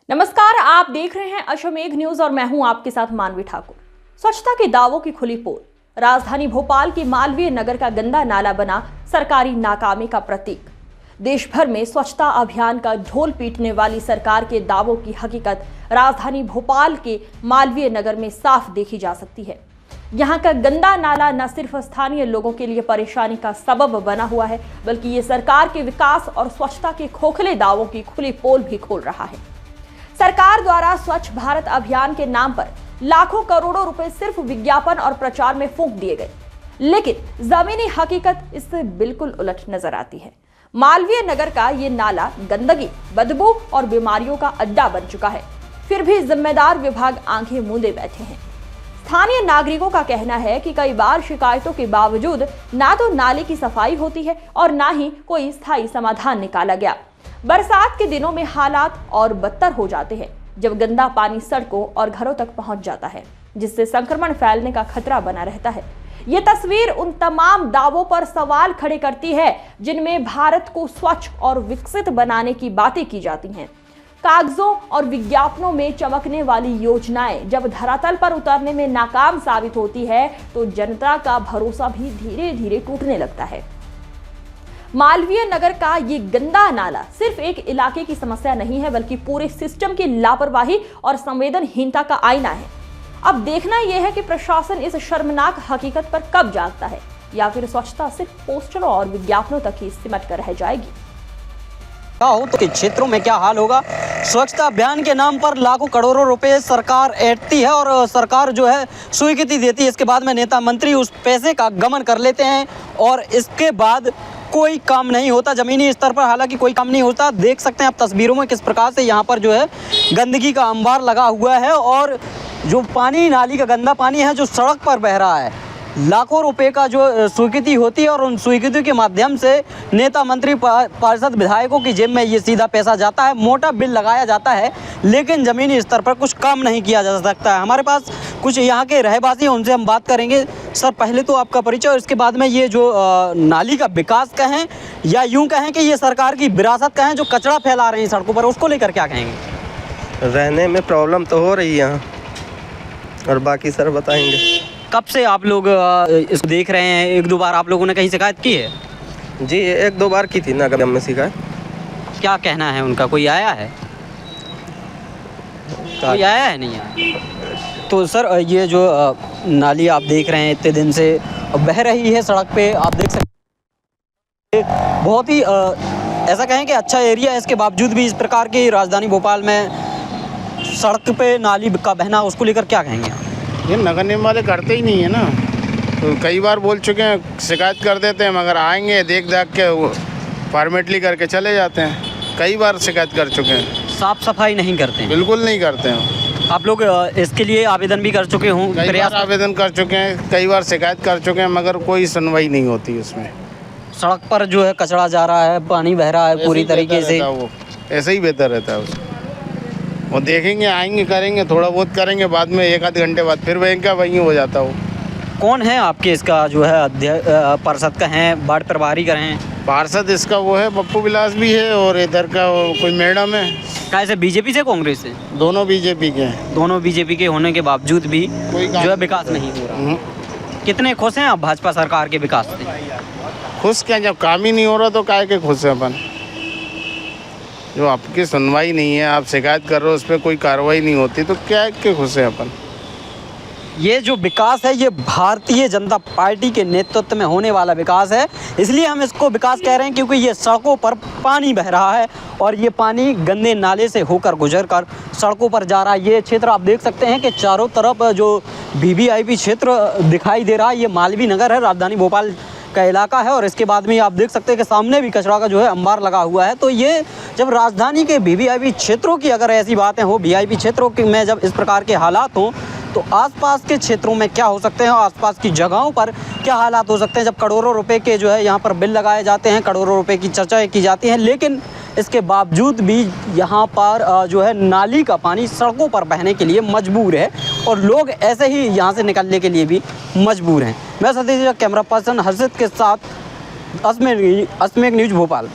नमस्कार, आप देख रहे हैं अश्वमेघ न्यूज और मैं हूं आपके साथ मानवी ठाकुर। स्वच्छता के दावों की खुली पोल। राजधानी भोपाल की मालवीय नगर का गंदा नाला बना सरकारी नाकामी का प्रतीक। देश भर में स्वच्छता अभियान का ढोल पीटने वाली सरकार के दावों की हकीकत राजधानी भोपाल के मालवीय नगर में साफ देखी जा सकती है। यहाँ का गंदा नाला न सिर्फ स्थानीय लोगों के लिए परेशानी का सबब बना हुआ है, बल्कि ये सरकार के विकास और स्वच्छता के खोखले दावों की खुली पोल भी खोल रहा है। सरकार द्वारा स्वच्छ भारत अभियान के नाम पर लाखों करोड़ों रुपए सिर्फ विज्ञापन और प्रचार में फूंक दिए गए, लेकिन जमीनी हकीकत इससे बिल्कुल उलट नजर आती है। मालवीय नगर का ये नाला गंदगी, बदबू और बीमारियों का अड्डा बन चुका है, फिर भी जिम्मेदार विभाग आंखें मूंदे बैठे हैं। स्थानीय नागरिकों का कहना है कि कई बार शिकायतों के बावजूद ना तो नाले की सफाई होती है और ना ही कोई स्थायी समाधान निकाला गया। बरसात के दिनों में हालात और बदतर हो जाते हैं जब गंदा पानी सड़कों और घरों तक पहुंच जाता है, जिससे संक्रमण फैलने का खतरा बना रहता है। ये तस्वीर उन तमाम दावों पर सवाल खड़े करती है जिनमें भारत को स्वच्छ और विकसित बनाने की बातें की जाती हैं। कागजों और विज्ञापनों में चमकने वाली योजनाएं जब धरातल पर उतरने में नाकाम साबित होती है तो जनता का भरोसा भी धीरे धीरे टूटने लगता है। मालवीय नगर का ये गंदा नाला सिर्फ एक इलाके की समस्या नहीं है, बल्कि पूरे सिस्टम की लापरवाही और संवेदनहीनता का आईना है। अब देखना यह है कि प्रशासन इस शर्मनाक हकीकत पर कब जागता है, या फिर स्वच्छता सिर्फ पोस्टरों और विज्ञापनों तक ही सिमट कर रह जाएगी। तो क्षेत्रों में क्या हाल होगा। स्वच्छता अभियान के नाम पर लाखों करोड़ों रुपए सरकार ऐंठती है और सरकार जो है स्वीकृति देती है। इसके बाद में नेता मंत्री उस पैसे का गमन कर लेते हैं और इसके बाद कोई काम नहीं होता जमीनी स्तर पर। हालांकि कोई काम नहीं होता। देख सकते हैं आप तस्वीरों में किस प्रकार से यहाँ पर जो है गंदगी का अंबार लगा हुआ है और जो पानी, नाली का गंदा पानी है जो सड़क पर बह रहा है। लाखों रुपए का जो स्वीकृति होती है और उन स्वीकृति के माध्यम से नेता मंत्री, पार्षद, विधायकों की जेब में ये सीधा पैसा जाता है, मोटा बिल लगाया जाता है, लेकिन ज़मीनी स्तर पर कुछ काम नहीं किया जा सकता है। हमारे पास कुछ यहाँ के रहवासी हैं, उनसे हम बात करेंगे। सर, पहले तो आपका परिचय और इसके बाद में ये जो नाली का विकास कहें या यूँ कहें कि ये सरकार की विरासत कहें जो कचरा फैला रही है सड़कों पर, उसको लेकर क्या कहेंगे? रहने में प्रॉब्लम तो हो रही है यहाँ, और बाकी सर बताएंगे। कब से आप लोग इसको देख रहे हैं? एक दो बार आप लोगों ने कहीं शिकायत की है? जी, एक दो बार की थी नगर में शिकायत। क्या कहना है उनका? कोई आया है? कोई आया है? नहीं आया। तो सर, ये जो नाली आप देख रहे हैं इतने दिन से बह रही है सड़क पे, आप देख सकते हैं बहुत ही ऐसा कहें कि अच्छा एरिया है, इसके बावजूद भी इस प्रकार की राजधानी भोपाल में सड़क पे नाली का बहना, उसको लेकर क्या कहेंगे? ये नगर निगम वाले करते ही नहीं है ना। तो कई बार बोल चुके हैं, शिकायत कर देते हैं, मगर आएंगे देख के वो फॉर्मेटली करके चले जाते हैं। कई बार शिकायत कर चुके हैं। साफ सफाई नहीं करते हैं? बिल्कुल नहीं करते हैं। आप लोग इसके लिए आवेदन भी कर चुके हों? कई बार आवेदन कर चुके हैं, कई बार शिकायत कर चुके हैं, मगर कोई सुनवाई नहीं होती उसमें। सड़क पर जो है कचरा जा रहा है, पानी बह रहा है पूरी तरीके से। वो ऐसे ही बेहतर रहता है उसमें। वो देखेंगे, आएंगे, करेंगे, थोड़ा बहुत करेंगे, बाद में एक आध घंटे बाद फिर वहीं का वहीं हो जाता हो। कौन है आपके इसका जो है पार्षद का हैं, वार्ड प्रभारी का हैं? पार्षद इसका वो है पप्पू विलास भी है, और इधर का कोई मैडम है। कैसे, बीजेपी से कांग्रेस से? दोनों बीजेपी के हैं। दोनों बीजेपी के होने के बावजूद भी जो है विकास नहीं हो रहा। कितने खुश हैं आप भाजपा सरकार के विकास से? खुश क्या, जब काम ही नहीं हो रहा तो काहे के खुश हैं अपन। जो आपकी सुनवाई नहीं है, आप शिकायत कर रहे हो, उस पर कोई कार्रवाई नहीं होती, तो क्या के खुश हैं अपन। ये जो विकास है ये भारतीय जनता पार्टी के नेतृत्व में होने वाला विकास है, इसलिए हम इसको विकास कह रहे हैं क्योंकि ये सड़कों पर पानी बह रहा है और ये पानी गंदे नाले से होकर गुजरकर सड़कों पर जा रहा है। ये क्षेत्र आप देख सकते हैं कि चारों तरफ जो वीवीआईपी क्षेत्र दिखाई दे रहा है, ये मालवीय नगर है, राजधानी भोपाल का इलाका है। और इसके बाद में आप देख सकते हैं कि सामने भी कचरा का जो है अंबार लगा हुआ है। तो ये जब राजधानी के वीवीआईपी क्षेत्रों की अगर ऐसी बातें हो, वीआईपी क्षेत्रों में जब इस प्रकार के हालात हों, तो आसपास के क्षेत्रों में क्या हो सकते हैं, आसपास की जगहों पर क्या हालात हो सकते हैं। जब करोड़ों रुपए के जो है यहाँ पर बिल लगाए जाते हैं, करोड़ों रुपए की चर्चाएँ की जाती हैं, लेकिन इसके बावजूद भी यहाँ पर जो है नाली का पानी सड़कों पर बहने के लिए मजबूर है और लोग ऐसे ही यहाँ से निकलने के लिए भी मजबूर हैं। मैं सतीश, कैमरा पर्सन हर्षित के साथ अश्वमेघ न्यूज़ भोपाल।